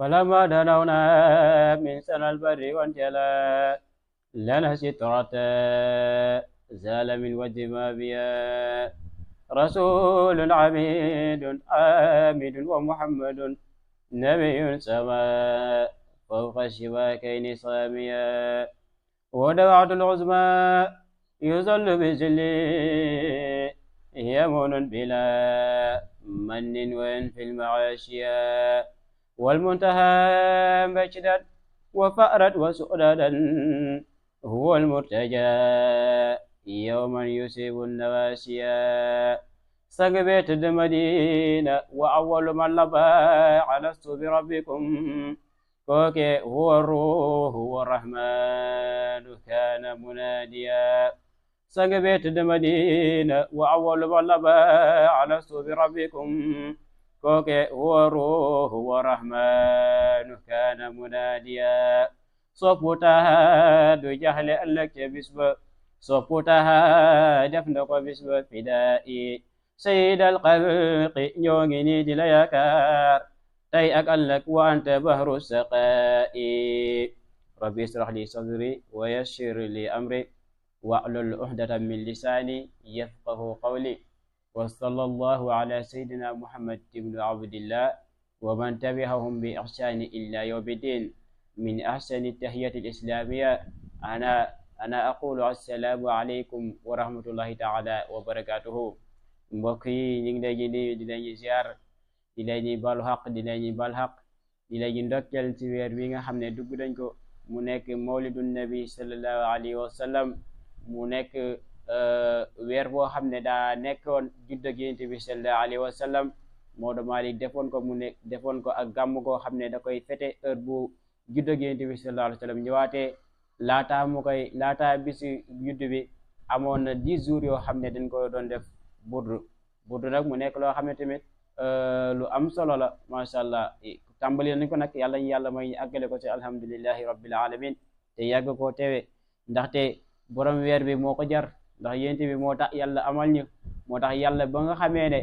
فلما دنونا من سن البر وانجلى لنا سترة زال من وجه ما بيا رسول عميد آمد ومحمد نبي سماء فوق الشباكين صاميا ودوعة العظمى يظل بجلي يمون بلا من وين في المعاشيا والمنتهى مجدا وفأرت وسؤددا هو المرتجى يوما يصيب النواسيا سق بيت المدينة وأول من لبى علست بربكم كوكي هو الروح والرحمن كان مناديا سق بيت المدينة وأول من لبى علست بربكم كوكي هو الروح والرحمن كان مناديا صفوتها دو جهل ألك بسب صفوتها دفنك بسب فدائي سيد الخلق يوغني دلياكار تي أكلك وأنت بحر السقاء ربي اشرح لي صدري ويسر لي أمري واحلل عقدة من لساني يفقه قولي وصلى الله على سيدنا محمد بن عبد الله ومن تبعهم بإحسان إلى يوم الدين من أحسن التحية الإسلامية أنا أقول السلام عليكم ورحمة الله تعالى وبركاته mbokk yi ñu ngi leen di nuyu di leen ziar di leen balu xaq di leen bal xaq di leen ndokkeel ci weer wi nga xam ne dugg nañ ko mu nekk mawlidun nabi sallallahu alayhi wa sallam mu nekk weer boo xam ne daa nekkoon judd ak Yonent bi sallallahu alayhi wa sallam Maodo Malick defoon ko mu nekk defoon ko ak gàmm goo xam ne da koy fete heure bu judd ak Yonent bi sallallahu alayhi wa sallam ñëwaatee laata bisi judd bi amoon na 10 jours yoo xam ne dañ ko doon def burdu nag mu nekk loo xam ne tamit lu am solo la macha allah tàmbali nañ ko nag yàlla may ñu àggale ko ci alhamdulillahi rabbil alamin te yàgg koo teewe ndaxte borom weer bi moo ko jar ndax Yonent bi moo tax yàlla amal ñu moo tax yàlla ba nga xamee ne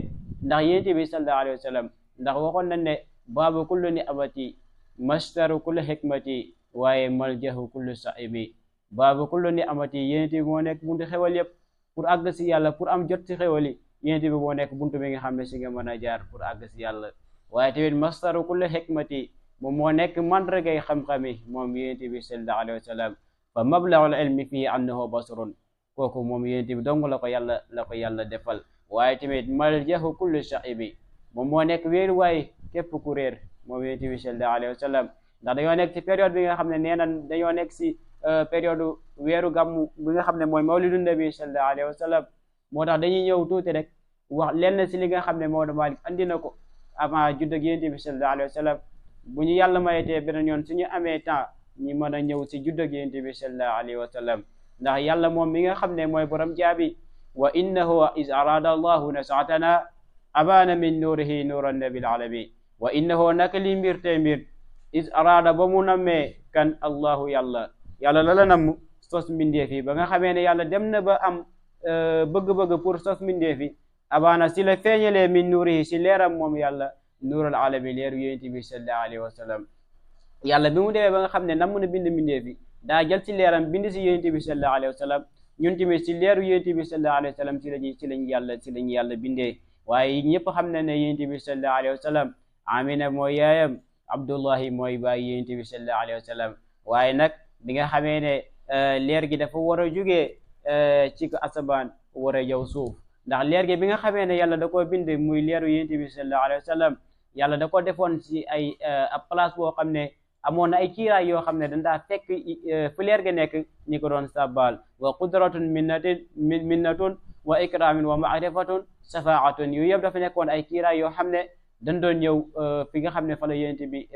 ndax Yonent bi sallallahu alayhi wa sallam ndax waxoon nañ ne baabu kullu ni abati mastaru kullu hikmati waaye maljahu kullu sa'ibi baabu kullu ni amati Yonent bi moo nekk buntu xewal yëpp pour àgg si yàlla pour am jot si xewal yi Yonent bi moo nekk buntu bi nga xam ne si nga mën a jaar pour àgg si yàlla waaye tamit mastaru kullu hikmati moom moo nekk mandargay xam-xami moom Yonent bi sallallahu alayhi wa sallam fa mablagul ilmi fii annahu basrun kooku moom Yonent bi dong la ko yàlla defal waaye tamit maljahu kullu sha'ibi moom moo nekk wéeru waaye képp ku réer moom Yonent bi sallallahu alayhi wa sallam ndax dañoo nekk ci période bi nga xam ne nee na dañoo nekk si période weeru gàmmu bi nga xam ne mooy mawlidu nabi sallallahu alayhi wa sallam moo tax dañuy ñëw tuuti rek wax lenn si li nga xam ne Maodo Malick andi na ko avant judd ak Yonent bi sallallahu alayhi wa sallam bu ñu yàlla mayetee beneen yoon suñu amee temps ñi mën a ñëw si judd ak Yonent bi sallallahu alayhi wa sallam ndax yàlla moom mi nga xam ne mooy borom jaabi wa innahu is arada allahu nasatana abana min nuurihi nuuran nabil alamin wa innahu naka li mbir te mbir is arada ba mu nammee kan allahu yàlla la namm sos mbindeef yi ba nga xamee ne yàlla dem na ba am bëgg-bëgg pour sos mbindeef yi abana si la feeñalee min nuurihi si leeram moom yàlla nuural alamin leeru Yonent bi sallallahu alayhi wa sallam yàlla bi mu demee ba nga xam ne namm na bind mbindeef yi daa jël si leeram bind si Yonent bi sallallahu alayhi wa sallam ñun tamit si leeru Yonent bi sallallahu alayhi wa sallam si lañu yàlla bindee waaye ñëpp xam na ne Yonent bi sallallahu alayhi wa sallam Amina mooy yaayam Abdullahi mooy baay Yonent bi sallallahu alayhi wa sallam waaye nag bi nga xamee ne leer gi dafa war a jógee ci asamaan war a yow suuf ndax leer gi bi nga xamee ne yàlla da koo bind muy leeru Yonent bi sallallahu alayhi wa sallam yàlla da ko defoon si ay ab place boo xam ne amoon na ay kiiraay yoo xam ne dandaa fekk fu leer ga nekk ñi ko doon sabbal wa qudratun minnatun wa ikramin wa ma'rifatun safaatun yooyu yëpp dafa nekkoon ay kiiraay yoo xam ne dañ doon ñëw fi nga xam ne fa la Yonent bi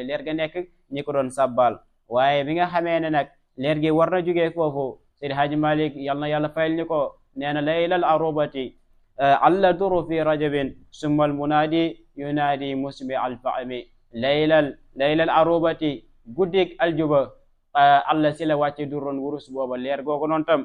leer ga nekk ñi ko doon sabbal waaye bi nga xamee ne nag leer gi war na jógee foofu Seydi Hadji Malick yal na yàlla fayal ñu ko nee na laylal arubati alla duru fi rajabin summa al munadi yunadi musmi al fahmi laylal arubati guddik aljuba Allah si la wàcce duroon wurus booba leer googu noonu tam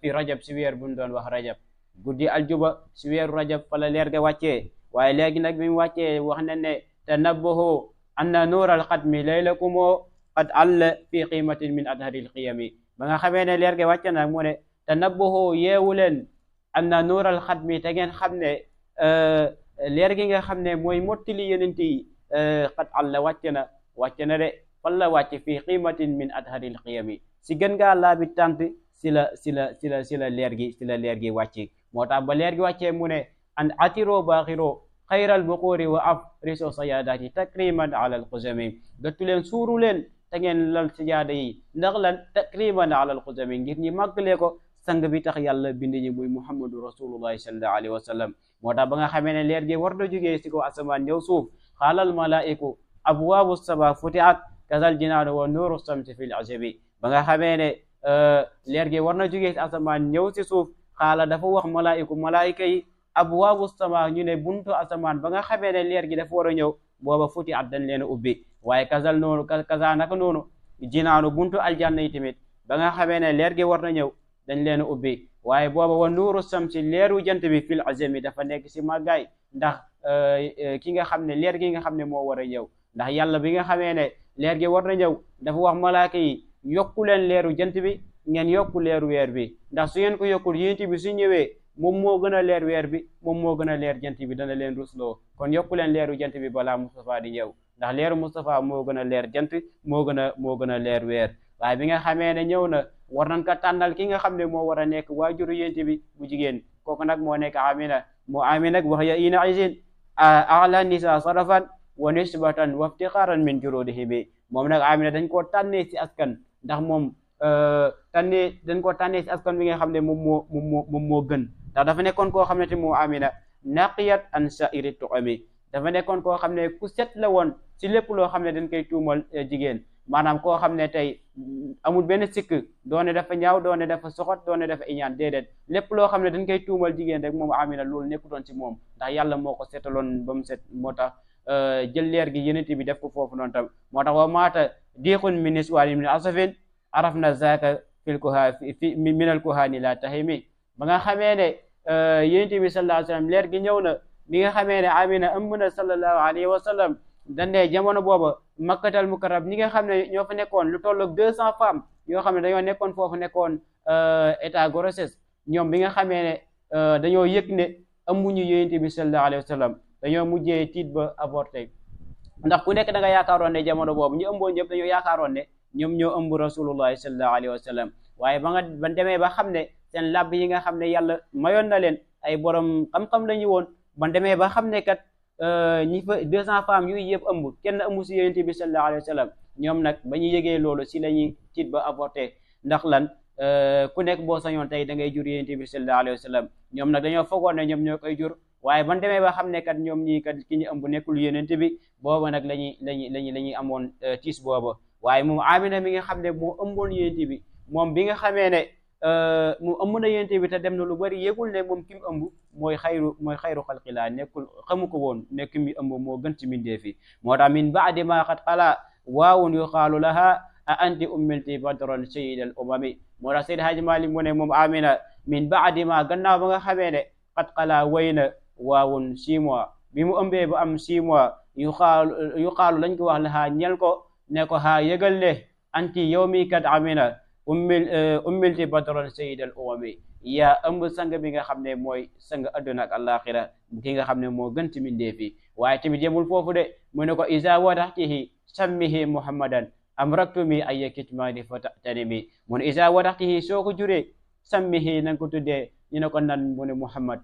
fi rajab si weer buñ doon wax rajab guddi aljuba si weeru rajab fa la leer ga wàccee waaye léegi nag bi mu wàccee wax na ne tanabbahu anna nuur alxatmi laylakumoo qad alla fi qimatin min adhari alqiyami ba nga xamee ne leer gi wàcc nag mu ne tanabbahu yeewu leen anna nuur alxatmi te ngeen xam ne leer gi nga xam ne mooy mottali yonent yi qad alla wàcc na de fan la wàcc fi qimatin min adhari alqiyami si gën ngaa laabi tant si la leer gi wàcc moo tax ba leer gi wàccee mu ne an atiro baaxiro xayral buquuri wa afriso sayaadaati takriman ala alxuzami gëttu leen suuru leen te ngeen lal sajaada yi ndax lan takriman ala alxuzami ngir ñi màggalee ko sang bi tax yàlla bind ñi muy muhammadu rasulullahi sallallahu alayhi wa sallam moo tax ba nga xamee ne leer gi war na jógee si ko asamaan ñëw suuf xaalal malaiku abwaabu saba futihat kazal jinaanu wa nuuru samsi fil ajabi ba nga xamee ne leer gi war na jógee si asamaan ñëw si suuf xaala dafa wax malaayika yi abwaabu sama ñu ne buntu asamaan ba nga xamee ne leer gi dafa war a ñëw booba futi at dañ leen a ubbi waaye kazal noonu kaza naka noonu jinaanu buntu aljanna yi tamit ba nga xamee ne leer gi war na ñëw dañ leen a ubbi waaye booba wa nuuru samsi leeru jant bi fil azami dafa nekk si màggaay ndax ki nga xam ne leer gi nga xam ne moo war a ñëw ndax yàlla bi nga xamee ne leer gi war na ñëw dafa wax malaaka yi yokku leen leeru jant bi ngeen yokku leeru weer bi ndax su ngeen ko yokkul yonent bi su ñëwee moom moo gën a leer weer bi moom moo gën a leer jant bi dana leen rusloo kon yokku leen leeru jant bi balaa Mustafa di ñëw ndax leeru Mustafa moo gën a leer jant moo gën a leer weer waaye bi nga xamee ne ñëw na war nañ ko tànnal ki nga xam ne moo war a nekk waajuru yonent bi bu jigéen kooku nag moo nekk Amina moo Amina nag wax ya ina isin ala nisa sarafan wa nisbatan wa iftixaaran min jurudihi bi moom nag Amina dañ koo tànnee si askan ndax moom dañ koo tànnee si askan bi nga xam ne moom moo gën ndax dafa nekkoon koo xam ne te moo Amina naqiyat an sa'iri tu'ami dafa nekkoon koo xam ne ku set la woon si lépp loo xam ne dañ koy tuumal jigéen maanaam koo xam ne tey amul benn sikk doone dafa ñaaw doone dafa soxot doone dafa iñaan déedéet lépp loo xam ne dañ koy tuumal jigéen rek moom Amina loolu nekkutoon ci moom ndax yàlla moo ko setaloon ba mu set moo tax jël leer gi yenent bi def ko foofu noonu tam moo tax wa maata diixun min niswaani min asafin araf na zaka fil kuha fi minal kuhaani la tahimi ba nga xamee ne yenent bi sallallahu alayhi wa sallam leer gi ñëw na bi nga xamee ne Amina ëmb na sallallahu alayhi wa sallam dande jamono booba makkatal mukarram ñi nga xam ne ñoo fa nekkoon lu tolloog 200 femmes yoo xam ne dañoo nekkoon foofu nekkoon état grossesse ñoom bi nga xamee ne dañoo yëg ne ëmbuñu yonent bi sallallahu alayhi wa sallam dañoo mujjee tiit ba avorté ndax ku nekk da nga yaakaaroon ne jamono boobu ñu ëmboon ñëpp dañoo yaakaaroon ne ñoom ñoo ëmb rasulullahi sallallahu alayhi wa sallam waaye ba demee ba xam ne seen làbb yi nga xam ne yàlla mayoon na leen ay borom xam-xam la ñu woon ba demee ba xam ne kat ñi fa 200 femmes yu yëpp ëmb kenn ëmb si yonent bi sallallahu alayhi wa sallam ñoom nag ba ñu yëgee loolu si la ñuy tiit ba avorté ndax lan ku nekk boo sañoon tey da ngay jur yonent bi sallallahu alayhi wa sallam ñoom nag dañoo fogoon ne ñoom ñoo koy jur waaye ban demee ba xam ne kat ñoom ñii kat ki ñu ëmb nekkul yonent bi booba nag lañuy amoon tiis booba waaye moom Amina mi nga xam ne moo ëmboon yonent bi moom bi nga xamee ne mu ëmb na yonent bi te dem na lu bari yëgul ne moom ki mu ëmb mooy xayru xalqilaa nekkul xamu ko woon ne ki mu ëmb moo gën ci mbindeef yi moo tax min baadi ma xat xalaa waawun yuqaalu laha a anti ummilti badran sayyidal umami moo tax Seydi Haaji Maalik mu ne moom Amina min baadi ma gannaaw ba nga xamee ne xat xalaa way na waawun 6 mois bi mu ëmbee ba am 6 mois yuqaalu lañ ko wax laha ñel ko ne ko ha yëgal ne anti yow mi kat Amina ummilti badran sayyidal umami yaa ëmb sang bi nga xam ne mooy sang adduna ak alaxira ki nga xam ne moo gën ci mbindeef yi waaye tamit yemul foofu de mu ne ko isa wadaxtihi sammihi muhammadan amraktumi ay kitmani fa tanimi mu ne isa wadaxtihi soo ko juree sammihi na nga ko tuddee ñu ne ko nan mu ne muhammad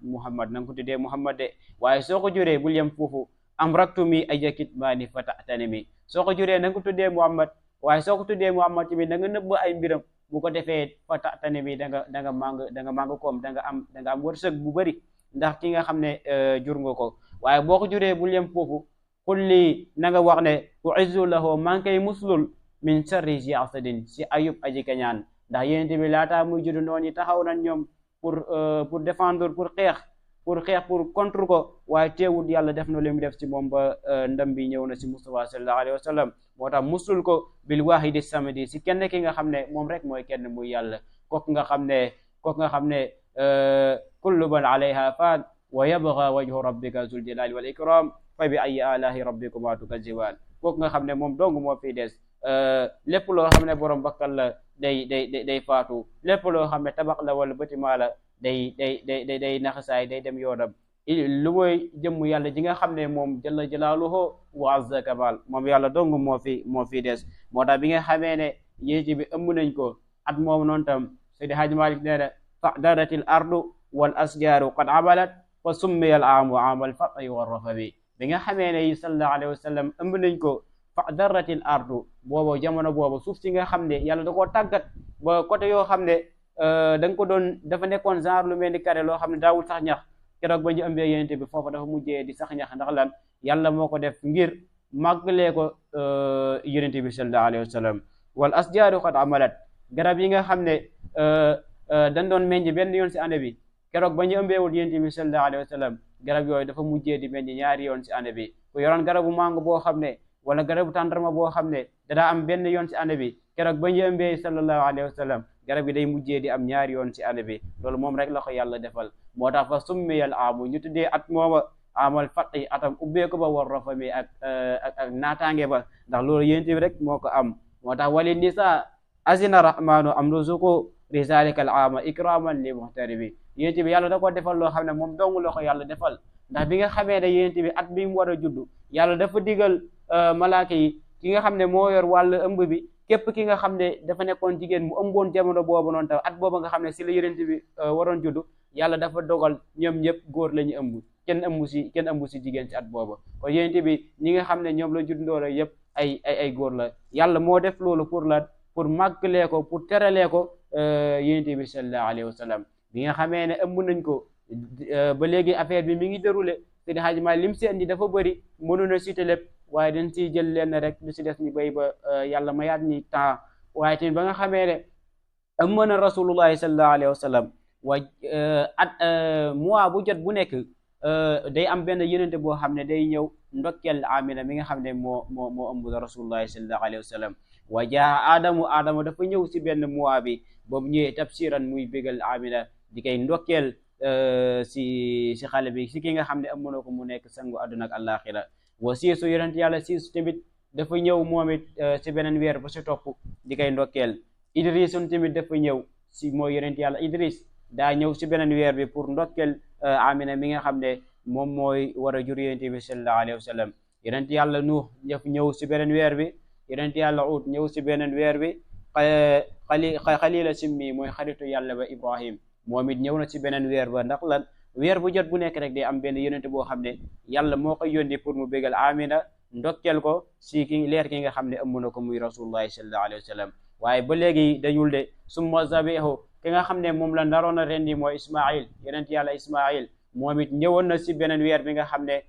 na nga ko tuddee muhammad de waaye soo ko juree bul yem foofu amraktumi ay kitmani fa tanimi soo ko juree na nga ko tuddee muhammad waaye soo ko tuddee muhammad tamit na nga nëbb ay mbiram bu ko defee fatane bi da nga màng koom da nga am wërsëg bu bëri ndax ki nga xam ne jur nga ko waaye boo ko juree bul yem foofu kulli na nga wax ne uizzu lahu maa ngi koy muslul min sharri zi asadin si ayub aji kañaan ndax yonent bi laataa muy judd noonu taxaw nañ ñoom pour défendre pour contre ko waaye teewul yàlla def na li mu def ci moom ba ndam bi ñëw na si Mustafa sallallahu alayhi wa sallam moo tax musul ko bil wahidi samadi si kenn ki nga xam ne moom rek mooy kenn muy yàlla kooku nga xam ne kullu man alayha fan wa yabqa wajhu rabbika zul jalali wal ikram fa bi ayyi alaahi rabbikuma tukazziban kooku nga xam ne moom dong moo fi des lépp loo xam ne borom bakkal la day faatu lépp loo xam ne tabax la wala bâtiment la day naxasaay day dem yoonam lu mooy jëmm yàlla ji nga xam ne moom jalla jalaaluhu wa azza kamal moom yàlla dong moo fi des moo tax bi nga xamee ne yéeti bi ëmb nañ ko at moom noonu tam Seydi Hajji Malik nee na fa'daratil ardu wal asjaaru qad amalat fa summiya al aamu aamal fat'i wa rafabi bi nga xamee ne sallallahu alayhi wa sallam ëmb nañ ko fa'daratil ardu boobu jamono boobu suuf si nga xam ne yàlla da koo tàggat ba côté yoo xam ne da nga ko doon dafa nekkoon genre lu mel ni carré loo xam ne daawul sax ñax keroog ba ñu ëmbee yonent bi foofa dafa mujjee di sax ñax ndax lan yàlla moo ko def ngir màggalee ko yonent bi sallallahu alayhi wa sallam wal asjaaru qad amalat garab yi nga xam ne dañ doon meññ benn yoon si année bi keroog ba ñu ëmbeewul yonent bi sallallahu alayhi wa sallam garab yooyu dafa mujjee di meññ ñaari yoon si année bi ku yoroon garabu mango boo xam ne wala garabu tàndarma boo xam ne dadaa am benn yoon si année bi keroog ba ñu ëmbee sallallahu alayhi wa sallam garab yi day mujjee di am ñaari yoon si année bi loolu moom rek la ko yàlla defal moo tax fa summiyal aamu ñu tuddee at mooma amal fati atam ubbeeku ba war rafami ak naataange ba ndax loolu yonent bi rek moo ko am moo tax wali nisa azina rahmanu am ruzuku risalika al aama ikraman li muhtaribi yonent bi yàlla da ko defal loo xam ne moom dong la ko yàlla defal ndax bi nga xamee ne yonent bi at bi mu war a judd yàlla dafa digal malaaka yi ki nga xam ne moo yor wàllu ëmb bi képp ki nga xam ne dafa nekkoon jigéen mu ëmboon jamono boobu noonu taw at booba nga xam ne si la yonent bi waroon judd yàlla dafa dogal ñoom ñëpp góor la ñu ëmb kenn ëmb si jigéen si at booba kon yonent bi ñi nga xam ne ñoom la juddoo la yëpp ay góor la yàlla moo def loolu pour la pour màggalee ko pour teralee ko yonent bi sallallahu alayhi wa sallam bi nga xamee ne ëmb nañ ko ba léegi affaire bi mi ngi déroulé Seydi Hadji Malick lim si andi dafa bëri mënu na citer lépp waaye dañ siy jël lenn rek lu si des ñu béy ba yàlla mayaat ñi temps waaye tamit ba nga xamee ne ëmb na rasulullahi sallallahu alayhi wa sallam wa mois bu jot bu nekk day am benn yonent boo xam ne day ñëw ndokkeel Amina mi nga xam ne moo ëmb rasulullahi sallallahu alayhi wa sallam wa jaa Adama dafa ñëw si benn mois bi boobu ñëwee tafsiran muy bégal Amina di koy ndokkeel si xale bi si ki nga xam ne ëmb na ko mu nekk sangu àdduna ak àllaaxira wa siisu yonent yàlla siisu tamit dafa ñëw moom it si beneen weer ba si topp di koy ndokkeel Idrisun tamit dafa ñëw si mooy yonent yàlla Idris daa ñëw si beneen weer bi pour ndokkeel Amina mi nga xam ne moom mooy war a jur yonent bi sallallahu alayhi wa sallam yonent yàlla Nuux ñëw si beneen weer bi yonent yàlla Uut ñëw si beneen weer bi xalila simmi mooy xaritu yàlla ba Ibrahim moom it ñëw na si beneen weer ba ndax lan weer bu jot bu nekk rek day am benn yonent boo xam ne yàlla moo koy yónni pour mu bégal Amina ndokkeel ko si ki leer ki nga xam ne ëmb na ko muy rasulullahi sallallahu alayhi wa sallam waaye ba léegi dañul de summa zabihu ki nga xam ne moom la naroon a rendi mooy Ismail yonent yàlla Ismail moom it ñëwoon na si beneen weer bi nga xam ne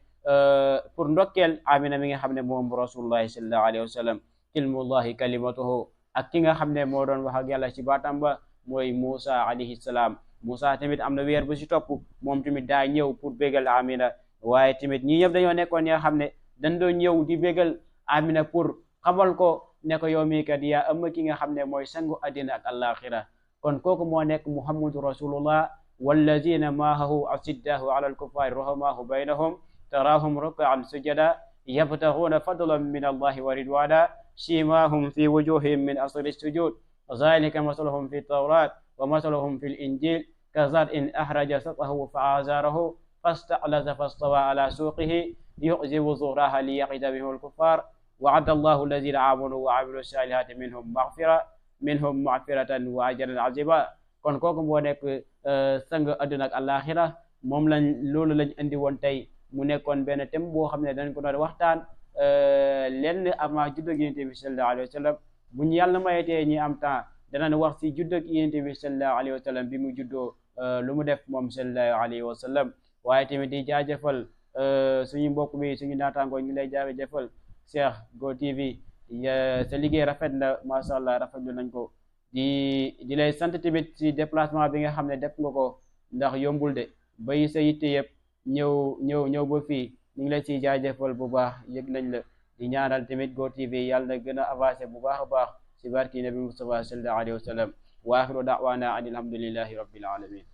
pour ndokkeel Amina mi nga xam ne moom rasulullahi sallallahu alayhi wa sallam ilmullahi kalimatuhu ak ki nga xam ne moo doon wax ak yàlla ci baatam ba mooy Musa alayhi salaam Musa tamit am na weer bu si topp moom tamit daa ñëw pour bégal Amina waaye tamit ñi ñëpp dañoo nekkoon ñoo xam ne dañ doon ñëw di bégal Amina pour xamal ko ne ko yow mii kat yaa ëmb ki nga xam ne mooy sangu addina ak àllaaxira kon kooku moo nekk Muhammadu rasulullah wallazina maahu asiddahu ala alkuffari ruhamahu baynahum taraahum rukaan sujada yabtaxuuna fadlan min allahi wa ridwana simahum fi wujuhihim min asri sujud zalika masaluhum fi tawrat wa masaluhum fi linjil kazar'in ahraja shatahu fa azarahu fasta'laza fastawa ala suqihi yu'jibu zuraha liyaqida bihi alkuffar wa'ada allahu allazina amanu wa amilu salihati minhum maghfiratan wa ajran azima kon kooku moo nekk sang adduna ak àllaaxira moom loolu lañ indi woon tey mu nekkoon benn thème boo xam ne dañ ko doon waxtaan lenn avant juddug Yonent bi sallallahu alayhi wa sallam bu ñu yàlla mayetee ñi am temps danañ wax si juddug Yonent bi sallallahu alayhi wa sallam bi mu juddoo lu mu def moom sallallahu alayhi wa sallam waaye tamit di jaajëfal suñu mbokk bi suñu naataangoo ñu lay jaajëfal Cheikh Go TV sa liggéey rafet na macha allah rafetlu nañ ko di lay sant tamit si déplacement bi nga xam ne def nga ko ndax yombul de bay sa yitte yëpp ñëw ba fii ñu ngi lay siy jaajëfal bu baax yëg nañ la di ñaanal tamit Go TV yàlla na gën a avancé bu baax a baax si barki nabi Mustafa sallallahu alayhi wa sallam wa axiru da'wana an alhamdulillahi rabbil alamin